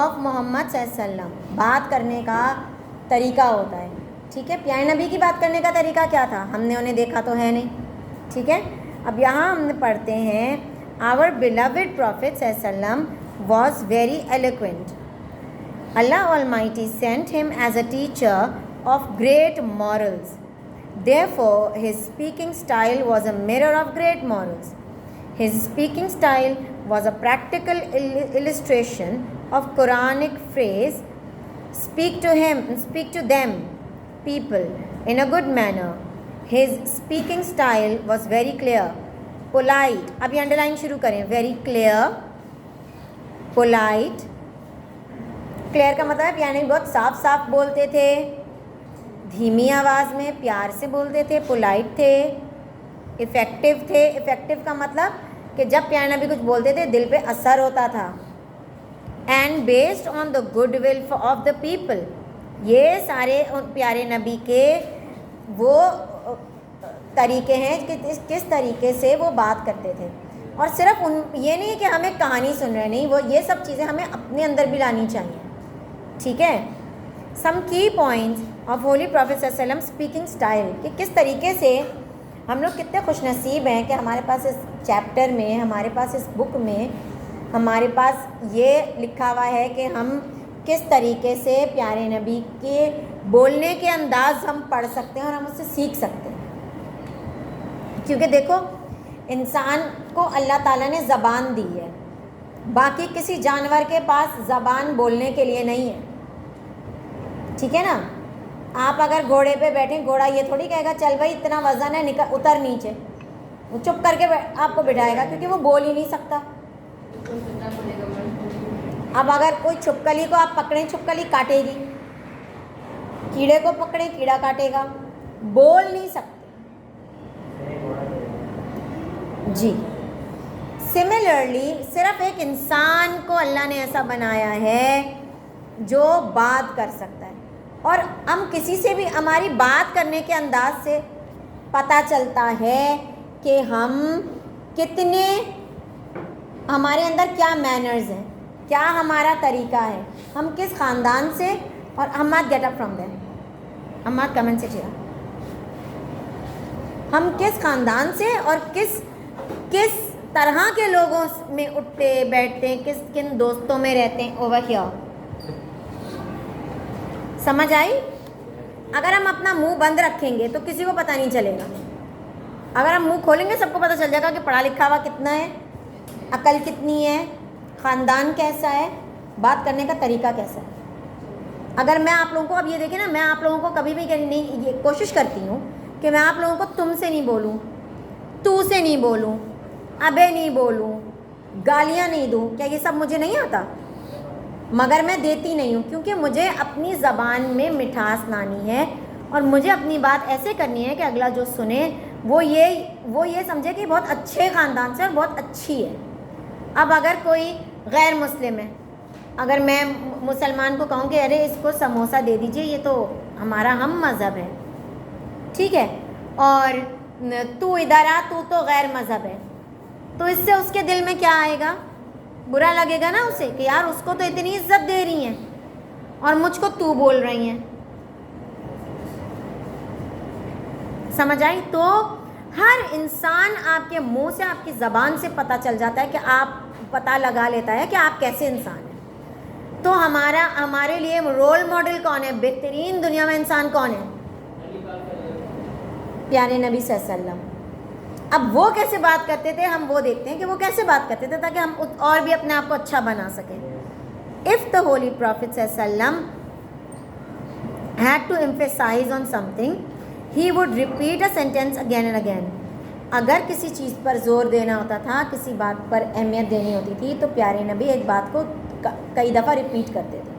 Of محمد صلی اللہ علیہ وسلم. بات کرنے کا طریقہ ہوتا ہے, ٹھیک ہے. پیارے نبی کی بات کرنے کا طریقہ کیا تھا, ہم نے انہیں دیکھا تو ہے نہیں, ٹھیک ہے. اب یہاں ہم پڑھتے ہیں our beloved prophet صلی اللہ علیہ وسلم was very eloquent. Allah Almighty sent him as a teacher of great morals. Therefore, his speaking style was a mirror of great morals. His speaking style was a practical illustration of Quranic phrase, speak to them, people, in a good manner. His speaking style was very clear, polite. ابھی under شروع کریں. very clear, polite. Clear کا مطلب ہے پیارے نبی بہت صاف صاف بولتے تھے, دھیمی آواز میں پیار سے بولتے تھے, پولائٹ تھے, افیکٹو تھے. افیکٹو کا مطلب کہ جب پیارے نبی کچھ بولتے تھے دل پہ اثر ہوتا تھا. And based on the good will of the people. یہ سارے پیارے نبی کے وہ طریقے ہیں کہ کس طریقے سے وہ بات کرتے تھے. اور صرف یہ نہیں کہ ہمیں کہانی سن رہے, نہیں, وہ یہ سب چیزیں ہمیں اپنے اندر بھی لانی چاہیے, ٹھیک ہے. سم کی پوائنٹس آف ہولی پروفیٹ صلی اللہ علیہ وسلم اسپیکنگ اسٹائل, کہ کس طریقے سے ہم لوگ کتنے خوش نصیب ہیں کہ ہمارے پاس اس چیپٹر میں, ہمارے پاس اس بک میں, ہمارے پاس یہ لکھا ہوا ہے کہ ہم کس طریقے سے پیارے نبی کے بولنے کے انداز ہم پڑھ سکتے ہیں اور ہم اس سے سیکھ سکتے ہیں. کیونکہ دیکھو, انسان کو اللہ تعالیٰ نے زبان دی ہے, باقی کسی جانور کے پاس زبان بولنے کے لیے نہیں ہے, ٹھیک ہے نا. آپ اگر گھوڑے پہ بیٹھیں, گھوڑا یہ تھوڑی کہے گا چل بھائی اتنا وزن ہے اتر نیچے, وہ چپ کر کے آپ کو بٹھائے گا کیونکہ وہ بول ہی نہیں سکتا. اب اگر کوئی چھپکلی کو آپ پکڑیں, چھپکلی کاٹے گی, کیڑے کو پکڑیں کیڑا کاٹے گا, بول نہیں سکتے. جی, سملرلی صرف ایک انسان کو اللہ نے ایسا بنایا ہے جو بات کر سکتا ہے, اور ہم کسی سے بھی ہماری بات کرنے کے انداز سے پتہ چلتا ہے کہ ہم کتنے, ہمارے اندر کیا مینرز ہیں, کیا ہمارا طریقہ ہے, ہم کس خاندان سے. اور ہمات گیٹ اپ فرام دیر, ہمات کمنٹ سے چلا, ہم کس خاندان سے اور کس طرح کے لوگوں میں اٹھتے بیٹھتے ہیں, کن دوستوں میں رہتے ہیں. اوور ہیئر, سمجھ آئی. اگر ہم اپنا منہ بند رکھیں گے تو کسی کو پتہ نہیں چلے گا. اگر ہم منہ کھولیں گے سب کو پتہ چل جائے گا کہ پڑھا لکھا ہوا کتنا ہے, عقل کتنی ہے, خاندان کیسا ہے, بات کرنے کا طریقہ کیسا ہے. اگر میں آپ لوگوں کو, اب یہ دیکھیں نا, میں آپ لوگوں کو کبھی بھی نہیں, یہ کوشش کرتی ہوں کہ میں آپ لوگوں کو تم سے نہیں بولوں, تو سے نہیں بولوں, ابے نہیں بولوں, گالیاں نہیں دوں. کیا یہ سب مجھے نہیں آتا؟ مگر میں دیتی نہیں ہوں کیونکہ مجھے اپنی زبان میں مٹھاس لانی ہے اور مجھے اپنی بات ایسے کرنی ہے کہ اگلا جو سنے وہ یہ سمجھے کہ بہت اچھے خاندان سے اور بہت اچھی ہے. اب اگر کوئی غیر مسلم ہے, اگر میں مسلمان کو کہوں کہ ارے اس کو سموسہ دے دیجئے, یہ تو ہمارا ہم مذہب ہے, ٹھیک ہے, اور تو ادھر آ, تو غیر مذہب ہے, تو اس سے اس کے دل میں کیا آئے گا؟ برا لگے گا نا اسے کہ یار اس کو تو اتنی عزت دے رہی ہیں اور مجھ کو تو بول رہی ہیں. سمجھ آئی؟ تو ہر انسان آپ کے منہ سے, آپ کی زبان سے پتہ چل جاتا ہے کہ آپ, پتہ لگا لیتا ہے کہ آپ کیسے انسان ہیں. تو ہمارے لیے رول ماڈل کون ہے, بہترین دنیا میں انسان کون ہے؟ پیارے نبی صلی اللہ علیہ وسلم. اب وہ کیسے بات کرتے تھے, ہم وہ دیکھتے ہیں کہ وہ کیسے بات کرتے تھے تاکہ ہم اور بھی اپنے آپ کو اچھا بنا سکیں. If the holy prophet صلی اللہ علیہ وسلم had to emphasize on something, he would repeat a sentence again and again. اگر کسی چیز پر زور دینا ہوتا تھا, کسی بات پر اہمیت دینی ہوتی تھی, تو پیارے نبی ایک بات کو کئی دفعہ ریپیٹ کرتے تھے,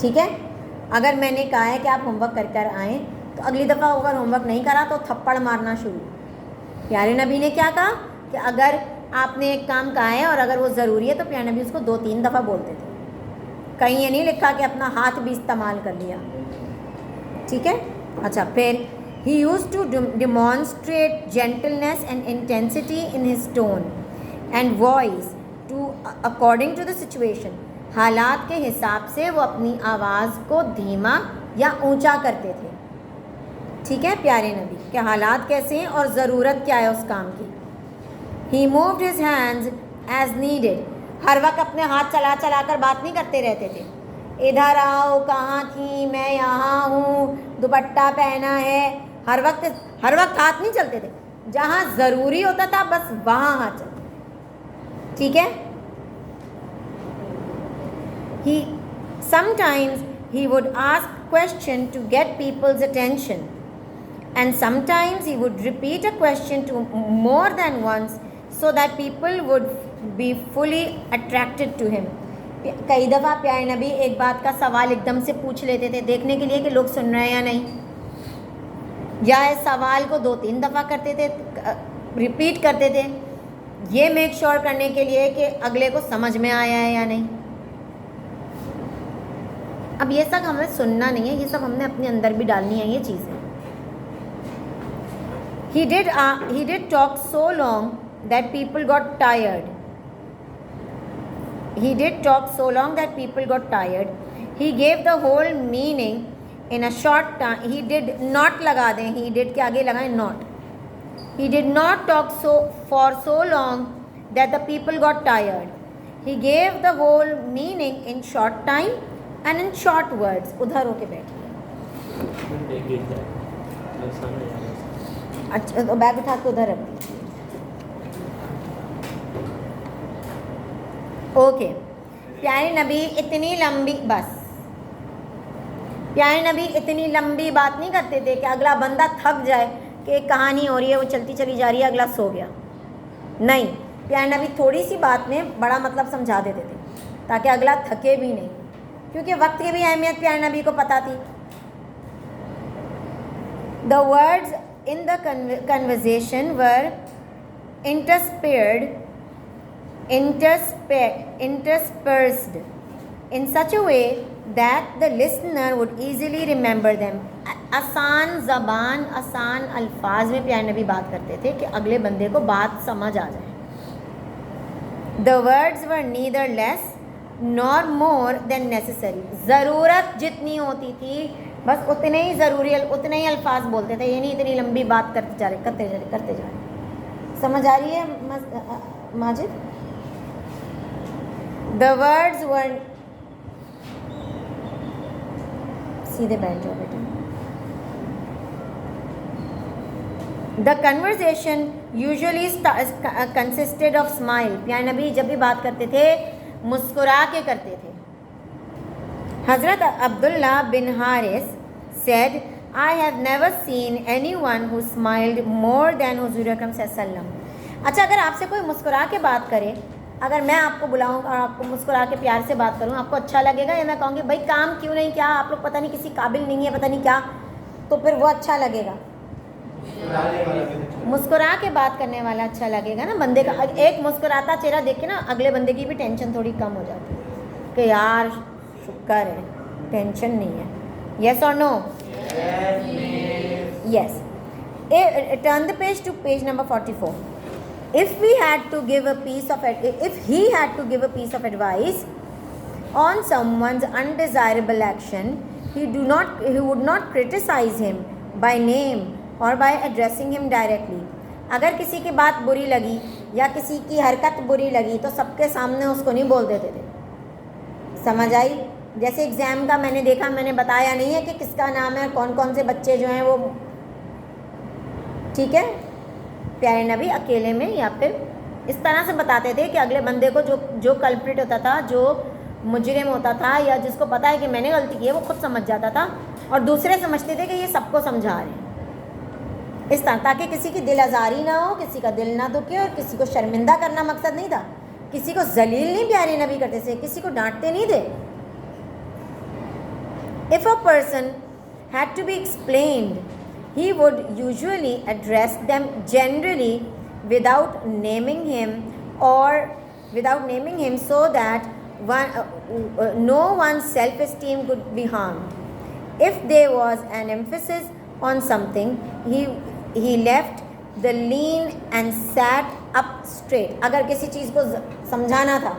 ٹھیک ہے. اگر میں نے کہا ہے کہ آپ ہوم ورک کر کر آئیں, تو اگلی دفعہ اگر ہوم ورک نہیں کرا تو تھپڑ مارنا شروع. پیارے نبی نے کیا کہا کہ اگر آپ نے ایک کام کہا ہے اور اگر وہ ضروری ہے تو پیارے نبی اس کو 2-3 دفعہ بولتے تھے. کہیں یہ نہیں لکھا کہ اپنا ہاتھ بھی استعمال کر لیا, ٹھیک ہے. اچھا, پھر he used to demonstrate gentleness and intensity in his tone and voice to according to the situation. حالات کے حساب سے وہ اپنی آواز کو دھیما یا اونچا کرتے تھے. ٹھیک ہے پیارے نبی کہ حالات کیسے ہیں اور ضرورت کیا ہے اس کام کی. He moved his hands as needed. ہر وقت اپنے ہاتھ چلا چلا کر بات نہیں کرتے رہتے تھے. ادھر آؤ, کہاں تھی, میں یہاں ہوں, دوپٹہ پہنا ہے. ہر وقت ہاتھ نہیں چلتے تھے. جہاں ضروری ہوتا تھا بس وہاں ہاتھ چلتے تھے. ٹھیک ہے. Sometimes he would ask question to get people's attention, and sometimes he would repeat a question to more than once so that people would be fully attracted to him. کئی دفعہ پیارے نبی ایک بات کا سوال ایک دم سے پوچھ لیتے تھے دیکھنے کے لیے کہ لوگ سن رہے ہیں یا نہیں, یا اس سوال کو 2-3 دفعہ کرتے تھے, ریپیٹ کرتے تھے, یہ میک شور کرنے کے لیے کہ اگلے کو سمجھ میں آیا ہے یا نہیں. اب یہ سب ہمیں سننا نہیں ہے, یہ سب ہم نے اپنے اندر بھی ڈالنی ہے یہ چیزیں. He did talk so long that people got tired. He did talk so long that people got tired. He gave the whole meaning in a short time. He did not لگا دیں, he did کے آگے لگائیں not. He did not talk for so long that the people got tired. He gave the whole meaning in short time and in short words. ادھر ہو کے بیٹھیے. اچھا تو بیگ اٹھا کے ادھر رکھ دیجیے. اوکے. پیارے نبی اتنی لمبی بات نہیں کرتے تھے کہ اگلا بندہ تھک جائے کہ ایک کہانی ہو رہی ہے وہ چلتی چلی جا رہی ہے, اگلا سو گیا. نہیں, پیارے نبی تھوڑی سی بات میں بڑا مطلب سمجھا دیتے تھے تاکہ اگلا تھکے بھی نہیں, کیونکہ وقت کی بھی اہمیت پیارے نبی کو پتہ تھی. The words in the conversation were interspersed in such a way that the listener would easily remember them. آسان زبان, آسان الفاظ میں پیارے نبی بات کرتے تھے کہ اگلے بندے کو بات سمجھ آ جائے. The words were neither less nor more than necessary. ضرورت جتنی ہوتی تھی بس اتنے ہی الفاظ بولتے تھے, یہ نہیں اتنی لمبی بات کرتے جا رہے. سمجھ آ رہی ہے ماجد؟ The words were سیدھے بیٹھ جاؤ بیٹا. The conversation usually consisted of smile. پیارے نبی جب بھی بات کرتے تھے مسکرا کے کرتے تھے. حضرت عبداللہ بن Haris said, I have never seen anyone who smiled more than حضور اکرم صلی اللہ علیہ وسلم. اچھا, اگر آپ سے کوئی مسکرا کے بات کرے, اگر میں آپ کو بلاؤں اور آپ کو مسکرا کے پیار سے بات کروں, آپ کو اچھا لگے گا, یا میں کہوں گی بھائی کام کیوں نہیں کیا, آپ لوگ پتہ نہیں کسی قابل نہیں ہے, پتہ نہیں کیا, تو پھر وہ اچھا لگے گا؟ مسکرا کے بات کرنے والا اچھا لگے گا نا بندے کا. ایک مسکراتا چہرہ دیکھ کے نا اگلے بندے کی بھی ٹینشن تھوڑی کم ہو جاتی ہے کہ یار شکر ہے ٹینشن نہیں ہے. یس اور نو؟ یس. Turn the page to page number 44. If he had to give a piece of advice on someone's undesirable action, he would not criticize him by name or by addressing him directly. اگر کسی کی بات بری لگی یا کسی کی حرکت بری لگی تو سب کے سامنے اس کو نہیں بول دیتے تھے. سمجھ آئی؟ جیسے ایگزام کا میں نے دیکھا, میں نے بتایا نہیں ہے کہ کس کا نام ہے, کون کون سے بچے جو ہیں وہ, ٹھیک ہے, پیارے نبی اکیلے میں یا پھر اس طرح سے بتاتے تھے کہ اگلے بندے کو جو کلپریٹ ہوتا تھا, جو مجرم ہوتا تھا, یا جس کو پتہ ہے کہ میں نے غلطی کی ہے, وہ خود سمجھ جاتا تھا اور دوسرے سمجھتے تھے کہ یہ سب کو سمجھا رہے ہیں. اس طرح تاکہ کسی کی دل آزاری نہ ہو, کسی کا دل نہ دکھے, اور کسی کو شرمندہ کرنا مقصد نہیں تھا, کسی کو ذلیل نہیں پیارے نبی کرتے تھے, کسی کو ڈانٹتے نہیں تھے. If a person had to be explained, he would usually address them generally without naming him so that no one's self-esteem could be harmed. If there was an emphasis on something, he left the lean and sat up straight. اگر کسی چیز کو سمجھانا تھا,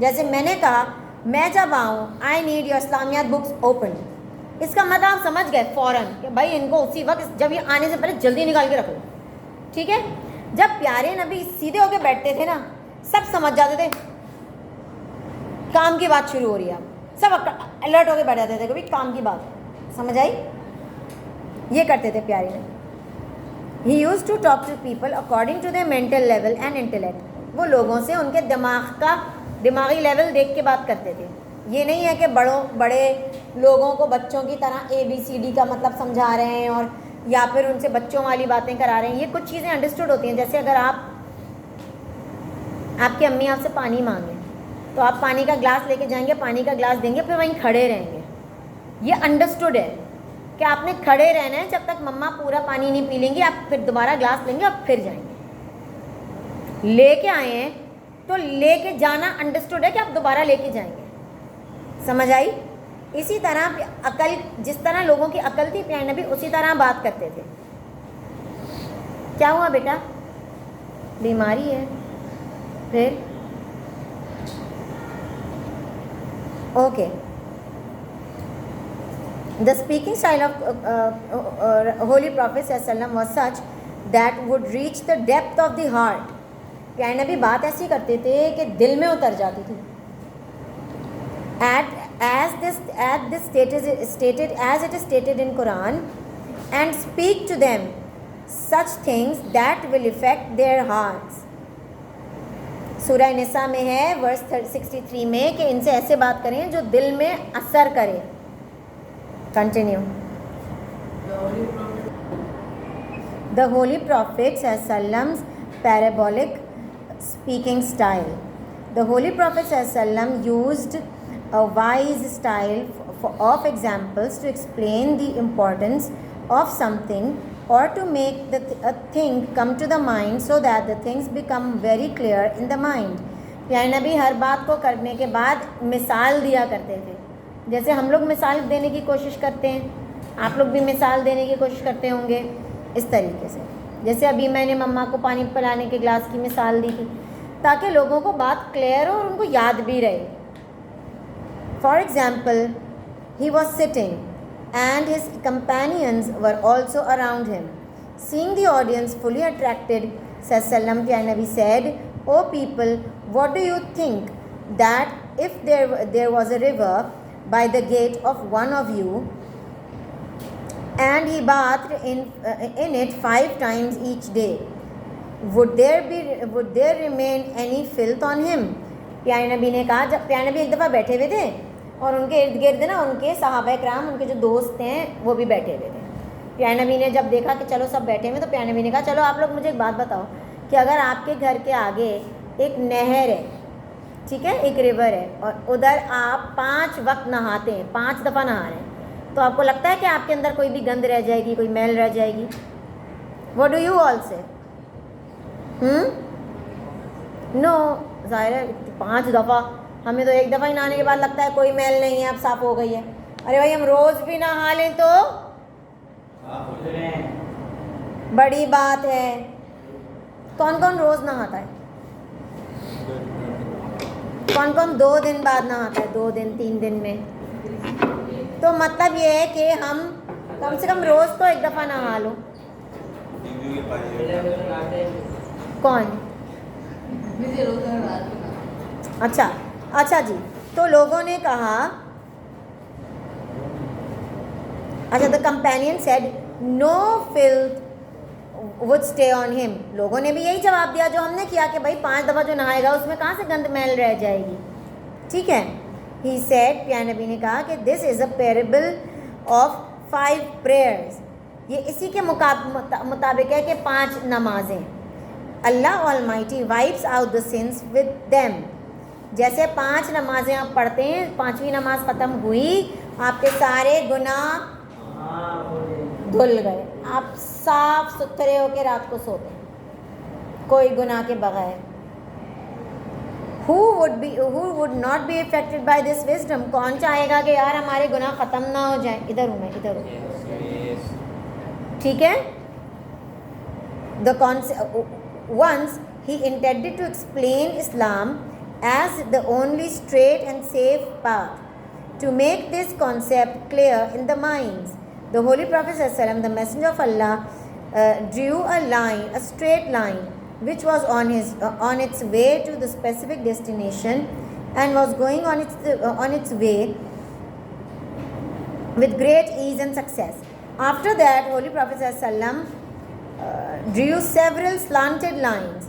جیسے میں نے کہا میں جب آؤں I need your Islamiat books open. اس کا مطلب آپ سمجھ گئے فوراً کہ بھائی ان کو اسی وقت جب یہ آنے سے پہلے جلدی نکال کے رکھ لو. ٹھیک ہے. جب پیارے نبی سیدھے ہو کے بیٹھتے تھے نا سب سمجھ جاتے تھے کام کی بات شروع ہو رہی ہے. سب الرٹ ہو کے بیٹھ جاتے تھے کہ بھائی کام کی بات سمجھ آئی. یہ کرتے تھے پیارے نبی. He used to talk to people according to their mental level and intellect. وہ لوگوں سے ان کے دماغی لیول دیکھ کے بات کرتے تھے. یہ نہیں ہے کہ بڑے لوگوں کو بچوں کی طرح ABCD کا مطلب سمجھا رہے ہیں اور یا پھر ان سے بچوں والی باتیں کرا رہے ہیں. یہ کچھ چیزیں انڈرسٹوڈ ہوتی ہیں. جیسے اگر آپ کی امی آپ سے پانی مانگیں تو آپ پانی کا گلاس لے کے جائیں گے, پانی کا گلاس دیں گے, پھر وہیں کھڑے رہیں گے. یہ انڈرسٹوڈ ہے کہ آپ نے کھڑے رہنا ہے جب تک مما پورا پانی نہیں پی لیں گی. آپ پھر دوبارہ گلاس لیں گے اور پھر جائیں گے. لے کے آئے ہیں تو لے کے جانا انڈرسٹوڈ ہے کہ آپ دوبارہ لے کے جائیں گے. سمجھ آئی. اسی طرح عقل, جس طرح لوگوں کی عقل تھی پیارے نبی اسی طرح بات کرتے تھے. کیا ہوا بیٹا؟ بیماری ہے. پھر okay. The speaking style of Holy Prophet ﷺ was such that would reach the depth of the heart. پیارے نبی بات ایسی کرتے تھے کہ دل میں اتر جاتی تھی. As it is stated in Quran, and speak to them such things that will affect their hearts. سورہ نساء میں ہے ورس 63 میں کہ ان سے ایسے بات کریں جو دل میں اثر کرے. Continue. The Holy Prophet ﷺ's parabolic speaking style. The Holy Prophet ﷺ used a wise style of examples to explain the importance of something or to make a thing come to the mind so that the things become very clear in the mind. پیارے نبی ہر بات کو کرنے کے بعد مثال دیا کرتے تھے. جیسے ہم لوگ مثال دینے کی کوشش کرتے ہیں, آپ لوگ بھی مثال دینے کی کوشش کرتے ہوں گے اس طریقے سے. جیسے ابھی میں نے مما کو پانی پلانے کے گلاس کی مثال دی تھی تاکہ لوگوں کو بات کلیئر ہو اور ان کو یاد بھی رہے. For example, he was sitting and his companions were also around him. Seeing the audience fully attracted, Sallallahu Alaihi Wasallam said, "O people, what do you think that if there was a river by the gate of one of you, and he bathed in it 5 times each day, would there remain any filth on him?" پیارے نبی نے کہا, جب پیارے نبی ایک دفعہ بیٹھے ہوئے تھے اور ان کے ارد گرد نا ان کے صحابہ کرام, ان کے جو دوست ہیں وہ بھی بیٹھے ہوئے تھے. پیارے نبی نے جب دیکھا کہ چلو سب بیٹھے ہوئے تو پیارے نبی نے کہا چلو آپ لوگ مجھے ایک بات بتاؤ کہ اگر آپ کے گھر کے آگے ایک نہر ہے, ٹھیک ہے, ایک ریور ہے, اور ادھر آپ 5 وقت نہاتے ہیں, 5 دفعہ نہا رہے ہیں, تو آپ کو لگتا ہے کہ آپ کے اندر کوئی بھی گند رہ جائے گی, کوئی میل رہ جائے گی؟ What do you all say? نو, ظاہر ہے 5 دفعہ, ہمیں تو ایک دفعہ ہی نہانے کے بعد لگتا ہے کوئی میل نہیں ہے, اب صاف ہو گئی ہے. ارے بھائی ہم روز بھی نہا لیں تو بڑی بات ہے. کون کون روز نہاتا ہے؟ کون کون 2 دن بعد نہاتا ہے, 2 دن 3 دن میں؟ تو مطلب یہ ہے کہ ہم کم سے کم روز تو ایک دفعہ نہا لو. کون؟ اچھا جی. تو لوگوں نے کہا, اچھا, the companion said no filth would stay on him. لوگوں نے بھی یہی جواب دیا جو ہم نے کیا کہ بھائی 5 دفعہ جو نہائے گا اس میں کہاں سے گند میل رہ جائے گی. ٹھیک ہے. He said, پیارے نبی نے کہا کہ this is a parable of 5 prayers. یہ اسی کے مطابق ہے کہ 5 نمازیں. اللہ Almighty wipes out the sins with them. جیسے 5 نمازیں آپ پڑھتے ہیں, 5ویں نماز ختم ہوئی, آپ کے سارے گناہ دھل گئے, آپ صاف ستھرے ہو کے رات کو سوتے ہیں کوئی گناہ کے بغیر. Who would not be affected by this wisdom? کون چاہے گا کہ یار ہمارے گناہ ختم نہ ہو جائیں؟ ادھر ہوں میں, ادھر ہوں. ٹھیک ہے. Once he intended to explain Islam as the only straight and safe path. To make this concept clear in the minds, the Holy Prophet ﷺ, the Messenger of Allah, drew a line, a straight line, which was on its way to the specific destination, and was going on its way with great ease and success. After that, Holy Prophet ﷺ drew several slanted lines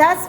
Thus,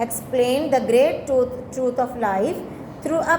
explained the great truth of life through a